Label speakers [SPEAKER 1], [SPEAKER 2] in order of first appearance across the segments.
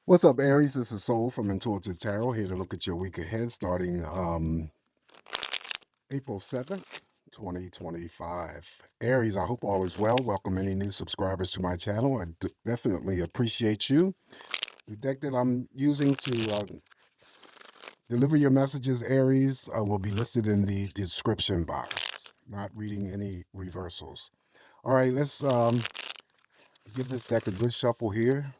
[SPEAKER 1] What's up, Aries? This is Soul from Intuitive Tarot, here to look at your week ahead starting April 7th, 2025. Aries, I hope all is well. Welcome any new subscribers to my channel. I definitely appreciate you. The deck that I'm using to deliver your messages, Aries, will be listed in the description box. Not reading any reversals. All right, let's give this deck a good shuffle here.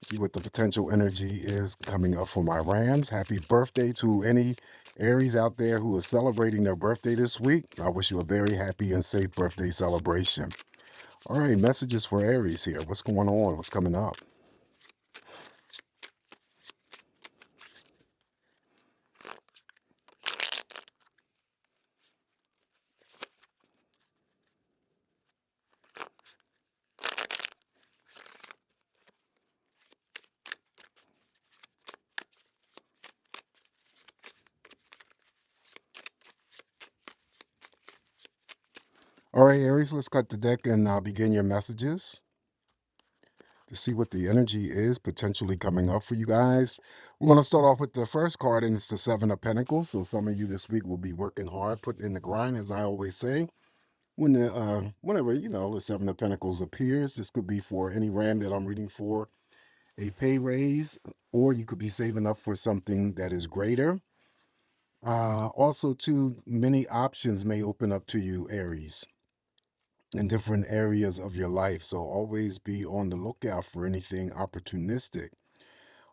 [SPEAKER 1] See what the potential energy is coming up for my Rams. Happy birthday to any Aries out there who is celebrating their birthday this week. I wish you a very happy and safe birthday celebration. All right, messages for Aries here. What's going on? What's coming up? All right, Aries, let's cut the deck and begin your messages to see what the energy is potentially coming up for you guys. We're going to start off with the first card, and it's the Seven of Pentacles. So some of you this week will be working hard, putting in the grind, as I always say. Whenever the Seven of Pentacles appears, this could be for any Ram that I'm reading for a pay raise, or you could be saving up for something that is greater. Also, too, many options may open up to you, Aries, in different areas of your life. So always be on the lookout for anything opportunistic.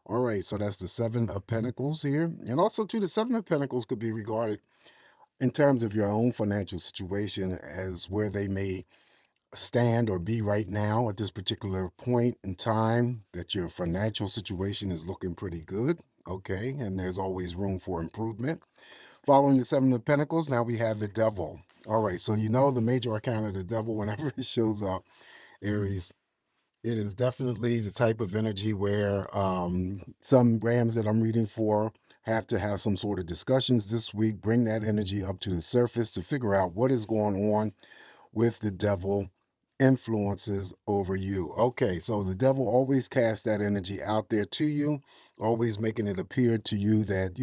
[SPEAKER 1] All right, so that's the Seven of Pentacles here. And also, too, the Seven of Pentacles could be regarded in terms of your own financial situation as where they may stand or be right now at this particular point in time, that your financial situation is looking pretty good. Okay, and there's always room for improvement. Following the Seven of Pentacles, now we have the Devil. All right, so the major arcana of the Devil, whenever it shows up, Aries, it is definitely the type of energy where some Rams that I'm reading for have to have some sort of discussions this week, bring that energy up to the surface to figure out what is going on with the Devil influences over you. Okay, so the Devil always casts that energy out there to you, always making it appear to you that,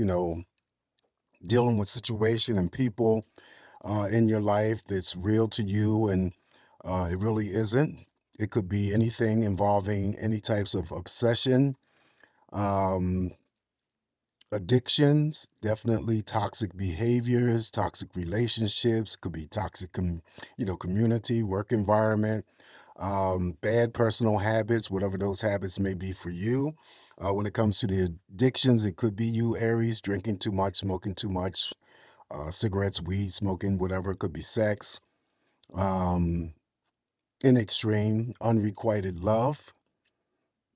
[SPEAKER 1] dealing with situation and people in your life that's real to you, and it really isn't. It could be anything involving any types of obsession, um, addictions, definitely toxic behaviors, toxic relationships, could be toxic, community, work environment, bad personal habits, whatever those habits may be for you. When it comes to the addictions, it could be you, Aries, drinking too much, smoking too much, cigarettes, weed, smoking, whatever. It could be sex, um, in extreme, unrequited love.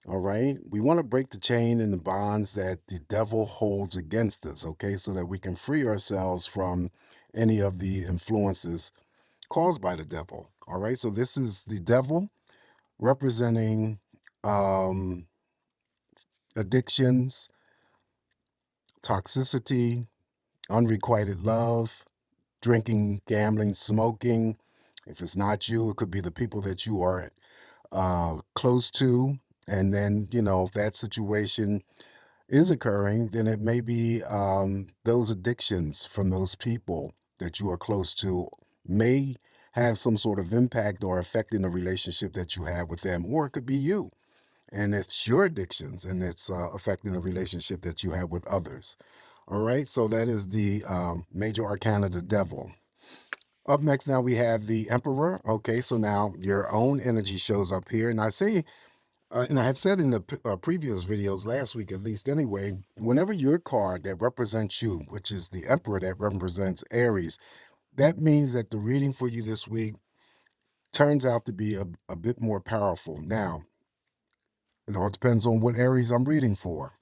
[SPEAKER 1] All right. We want to break the chain and the bonds that the devil holds against us, okay, so that we can free ourselves from any of the influences caused by the devil. All right. So this is the devil representing addictions, toxicity, unrequited love, drinking, gambling, smoking. If it's not you, it could be the people that you are close to. And then, if that situation is occurring, then it may be those addictions from those people that you are close to may have some sort of impact or effect in the relationship that you have with them, or it could be you. And it's your addictions, and it's affecting the relationship that you have with others. All right, so that is the major arcana, the devil. Up next, now we have the Emperor. Okay, so now your own energy shows up here. And I say, and I had said in the previous videos last week, at least anyway, whenever your card that represents you, which is the Emperor that represents Aries, that means that the reading for you this week turns out to be a bit more powerful. Now, it all depends on what Aries I'm reading for.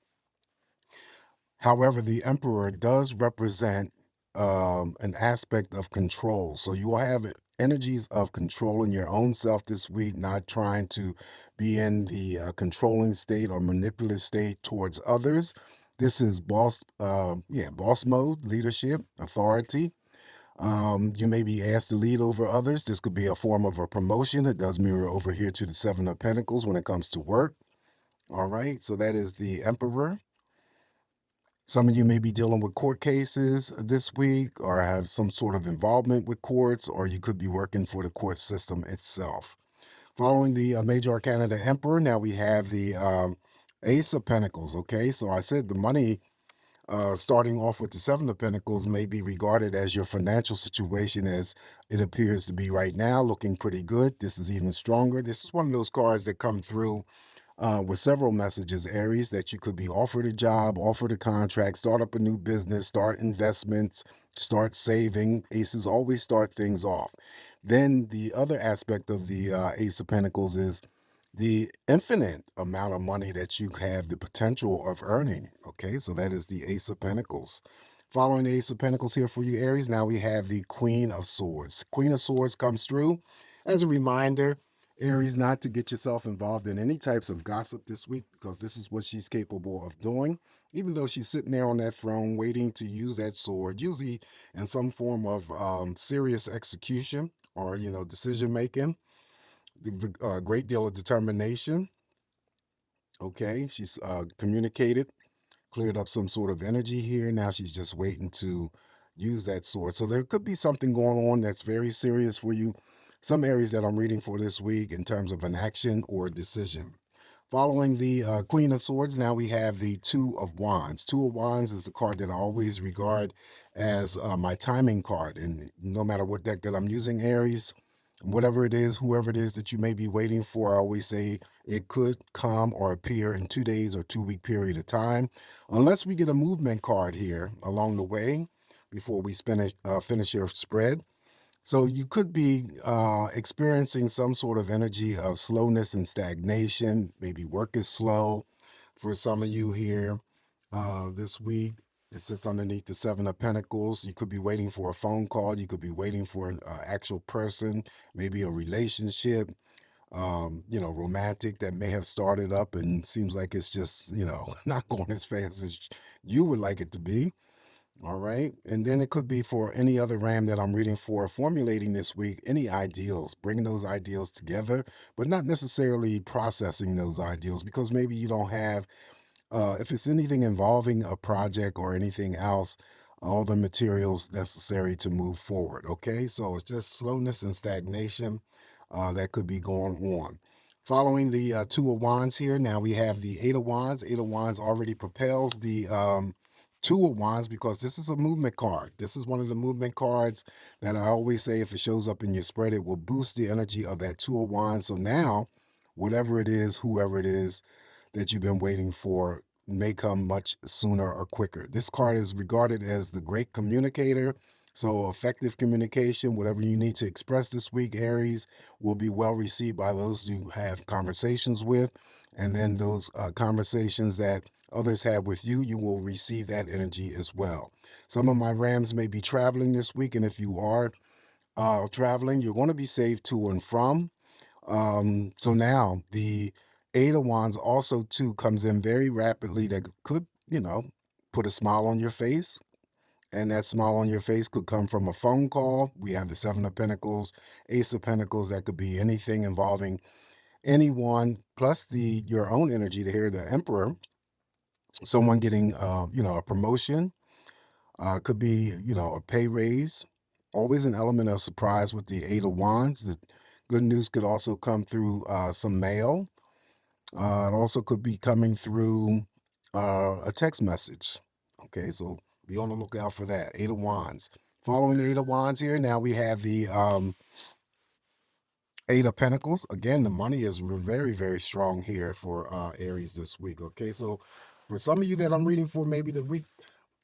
[SPEAKER 1] However, the Emperor does represent an aspect of control. So you will have energies of controlling your own self this week, not trying to be in the controlling state or manipulative state towards others. This is boss mode, leadership, authority. You may be asked to lead over others. This could be a form of a promotion. It does mirror over here to the Seven of Pentacles when it comes to work. All right, so that is the Emperor. Some of you may be dealing with court cases this week or have some sort of involvement with courts, or you could be working for the court system itself. Following the Major Arcana, the Emperor, now we have the Ace of Pentacles. Okay, so I said the money, starting off with the Seven of Pentacles, may be regarded as your financial situation as it appears to be right now, looking pretty good. This is even stronger. This is one of those cards that come through with several messages, Aries, that you could be offered a job, offered a contract, start up a new business, start investments, start saving. Aces always start things off. Then the other aspect of the Ace of Pentacles is the infinite amount of money that you have the potential of earning. Okay, so that is the Ace of Pentacles. Following the Ace of Pentacles here for you, Aries, now we have the Queen of Swords. Queen of Swords comes through as a reminder, Aries, not to get yourself involved in any types of gossip this week, because this is what she's capable of doing. Even though she's sitting there on that throne waiting to use that sword, usually in some form of serious execution or, decision making, a great deal of determination. Okay, she's communicated, cleared up some sort of energy here. Now she's just waiting to use that sword. So there could be something going on that's very serious for you. Some areas that I'm reading for this week in terms of an action or a decision. Following the Queen of Swords, now we have the Two of Wands. Two of Wands is the card that I always regard as my timing card. And no matter what deck that I'm using, Aries, whatever it is, whoever it is that you may be waiting for, I always say it could come or appear in 2 days or 2 week period of time, unless we get a movement card here along the way before we finish your spread. So you could be experiencing some sort of energy of slowness and stagnation. Maybe work is slow for some of you here this week. It sits underneath the Seven of Pentacles. You could be waiting for a phone call. You could be waiting for an actual person, maybe a relationship, romantic, that may have started up and seems like it's just, not going as fast as you would like it to be. All right. And then it could be for any other ram that I'm reading for, formulating this week, any ideals, bringing those ideals together, but not necessarily processing those ideals, because maybe you don't have, if it's anything involving a project or anything else, all the materials necessary to move forward. Okay. So it's just slowness and stagnation that could be going on. Following the Two of Wands here, now we have the Eight of Wands. Eight of Wands already propels the Two of Wands, because this is a movement card. This is one of the movement cards that I always say, if it shows up in your spread, it will boost the energy of that Two of Wands. So now, whatever it is, whoever it is that you've been waiting for, may come much sooner or quicker. This card is regarded as the great communicator. So effective communication, whatever you need to express this week, Aries, will be well received by those you have conversations with. And then those conversations that others have with you, you will receive that energy as well. Some of my Rams may be traveling this week, and if you are traveling, you're going to be safe to and from. So now the Eight of Wands also too comes in very rapidly. That could, put a smile on your face. And that smile on your face could come from a phone call. We have the Seven of Pentacles, Ace of Pentacles. That could be anything involving anyone, plus your own energy to hear the Emperor. Someone getting, a promotion, could be, a pay raise. Always an element of surprise with the Eight of Wands. The good news could also come through some mail. It also could be coming through a text message. Okay, so be on the lookout for that. Eight of Wands. Following the Eight of Wands here, now we have the Eight of Pentacles. Again, the money is very, very strong here for Aries this week. Okay, so for some of you that I'm reading for, maybe the week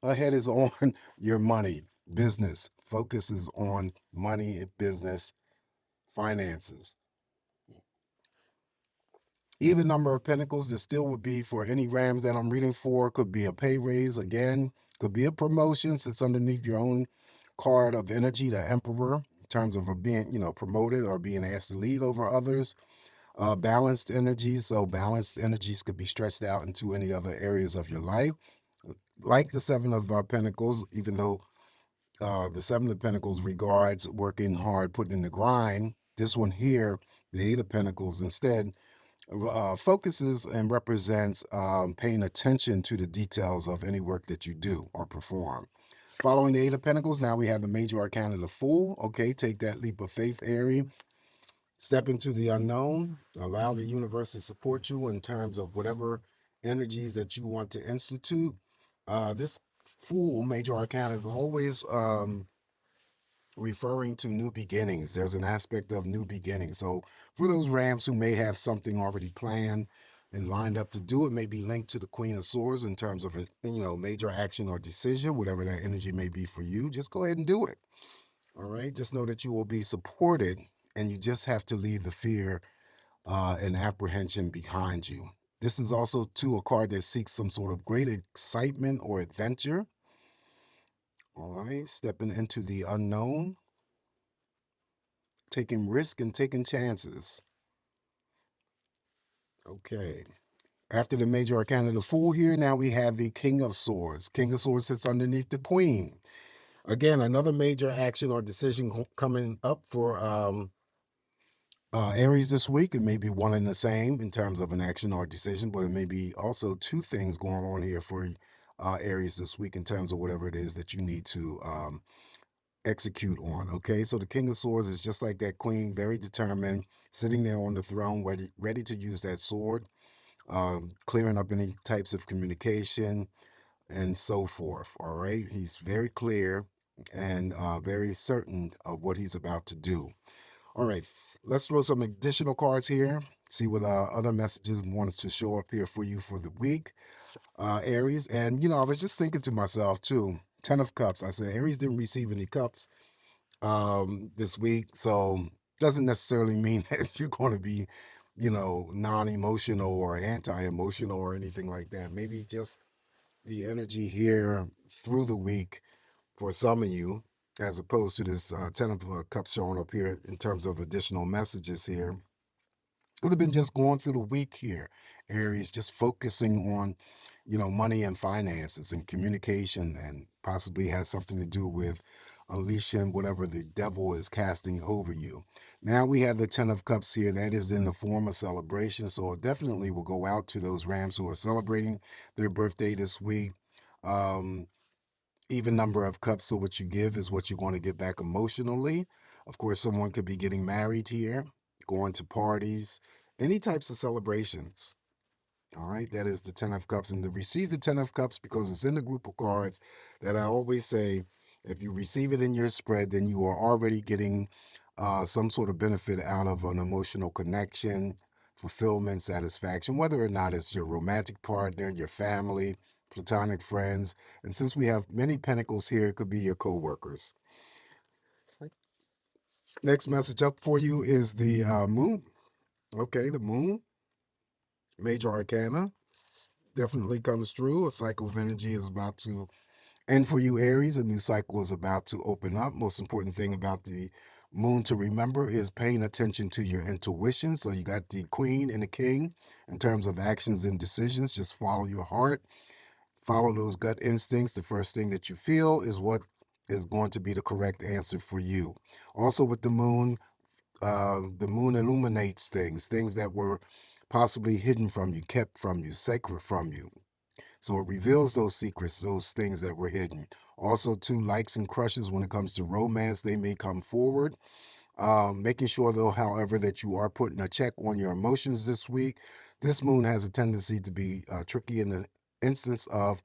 [SPEAKER 1] ahead is on your money, business. Focus is on money, business, finances. Even number of pentacles, this still would be for any Rams that I'm reading for. Could be a pay raise again, could be a promotion since underneath your own card of energy, the Emperor, in terms of being, promoted or being asked to lead over others. Balanced energies, so balanced energies could be stretched out into any other areas of your life. Like the Seven of Pentacles, even though the Seven of Pentacles regards working hard, putting in the grind, this one here, the Eight of Pentacles, instead focuses and represents paying attention to the details of any work that you do or perform. Following the Eight of Pentacles, now we have the major arcana, the Fool. Okay, take that leap of faith, Aries. Step into the unknown. Allow the universe to support you in terms of whatever energies that you want to institute. This Fool, major arcana, is always referring to new beginnings. There's an aspect of new beginnings. So for those Rams who may have something already planned and lined up to do, it may be linked to the Queen of Swords in terms of a major action or decision, whatever that energy may be for you. Just go ahead and do it. All right. Just know that you will be supported, and you just have to leave the fear and apprehension behind you. This is also too a card that seeks some sort of great excitement or adventure. All right, stepping into the unknown, taking risk and taking chances. Okay. After the major arcana, the Fool here, now we have the King of Swords. King of Swords sits underneath the Queen. Again, another major action or decision coming up for Aries this week. It may be one and the same in terms of an action or decision, but it may be also two things going on here for Aries this week in terms of whatever it is that you need to execute on. Okay, so the King of Swords is just like that Queen, very determined, sitting there on the throne, ready to use that sword, clearing up any types of communication and so forth. All right, he's very clear and very certain of what he's about to do. All right, let's throw some additional cards here. See what other messages wanted to show up here for you for the week, Aries. And I was just thinking to myself too. 10 of Cups. I said Aries didn't receive any cups this week, so doesn't necessarily mean that you're going to be, non-emotional or anti-emotional or anything like that. Maybe just the energy here through the week for some of you, as opposed to this 10 of Cups showing up here in terms of additional messages here. Would have been just going through the week here, Aries, just focusing on, money and finances and communication, and possibly has something to do with unleashing whatever the devil is casting over you. Now we have the 10 of Cups here. That is in the form of celebration. So it definitely will go out to those Rams who are celebrating their birthday this week. Even number of cups, so what you give is what you're going to get back emotionally. Of course, someone could be getting married here, going to parties, any types of celebrations. All right, that is the 10 of Cups. And to receive the 10 of Cups, because it's in the group of cards that I always say, if you receive it in your spread, then you are already getting some sort of benefit out of an emotional connection, fulfillment, satisfaction, whether or not it's your romantic partner, your family, platonic friends. And since we have many pentacles here, it could be your co-workers. Next message up for you is the moon. Okay, the moon, major arcana, definitely comes true. A cycle of energy is about to end for you, Aries. A new cycle is about to open up. Most important thing about the moon to remember is paying attention to your intuition. So you got the Queen and the King in terms of actions and decisions. Just follow your heart. Follow those gut instincts. The first thing that you feel is what is going to be the correct answer for you. Also, with the moon illuminates things that were possibly hidden from you, kept from you, sacred from you. So it reveals those secrets, those things that were hidden. Also, too, likes and crushes when it comes to romance, they may come forward. Making sure, though, however, that you are putting a check on your emotions this week. This moon has a tendency to be tricky in the instance of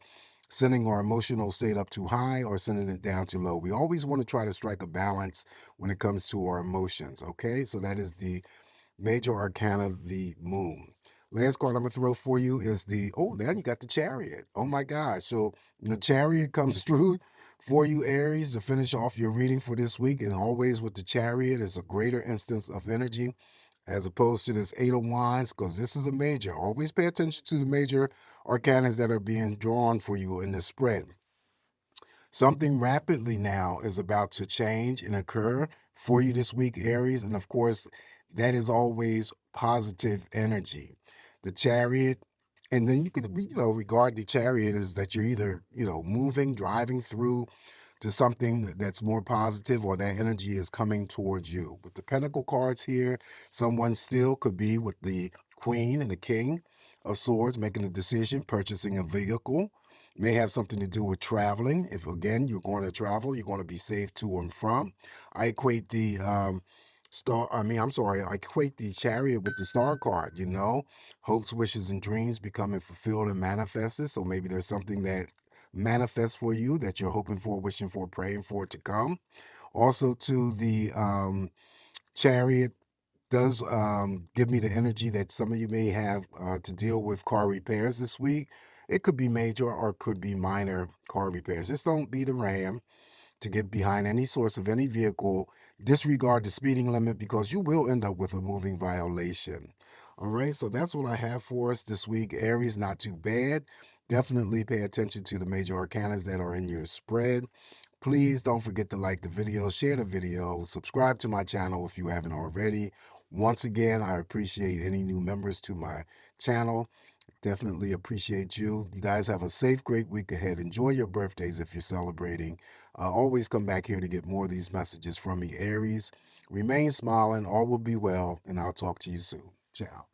[SPEAKER 1] sending our emotional state up too high or sending it down too low. We always want to try to strike a balance when it comes to our emotions, okay? So that is the major arcana, the moon. Last card I'm going to throw for you is now you got the Chariot. Oh my gosh. So the Chariot comes through for you, Aries, to finish off your reading for this week. And always with the Chariot is a greater instance of energy as opposed to this Eight of Wands, because this is a major. Always pay attention to the major arcanas that are being drawn for you in this spread. Something rapidly now is about to change and occur for you this week, Aries. And of course, that is always positive energy. The Chariot, and then you could, regard the Chariot as that you're either, moving, driving through to something that's more positive, or that energy is coming towards you. With the Pentacle cards here, someone still could be with the Queen and the King of Swords, making a decision, purchasing a vehicle. May have something to do with traveling. If, again, you're going to travel, you're going to be safe to and from. I equate the I equate the Chariot with the Star card, hopes, wishes, and dreams becoming fulfilled and manifested. So maybe there's something that manifests for you that you're hoping for, wishing for, praying for it to come. Also, to the Chariot does give me the energy that some of you may have to deal with car repairs this week. It could be major or it could be minor car repairs. Just don't be the ram to get behind any source of any vehicle. Disregard the speeding limit because you will end up with a moving violation. All right, so that's what I have for us this week. Aries, not too bad. Definitely pay attention to the major arcanas that are in your spread. Please don't forget to like the video, share the video, subscribe to my channel if you haven't already. Once again, I appreciate any new members to my channel. Definitely appreciate you. You guys have a safe, great week ahead. Enjoy your birthdays if you're celebrating. Always come back here to get more of these messages from me, Aries. Remain smiling, all will be well, and I'll talk to you soon. Ciao.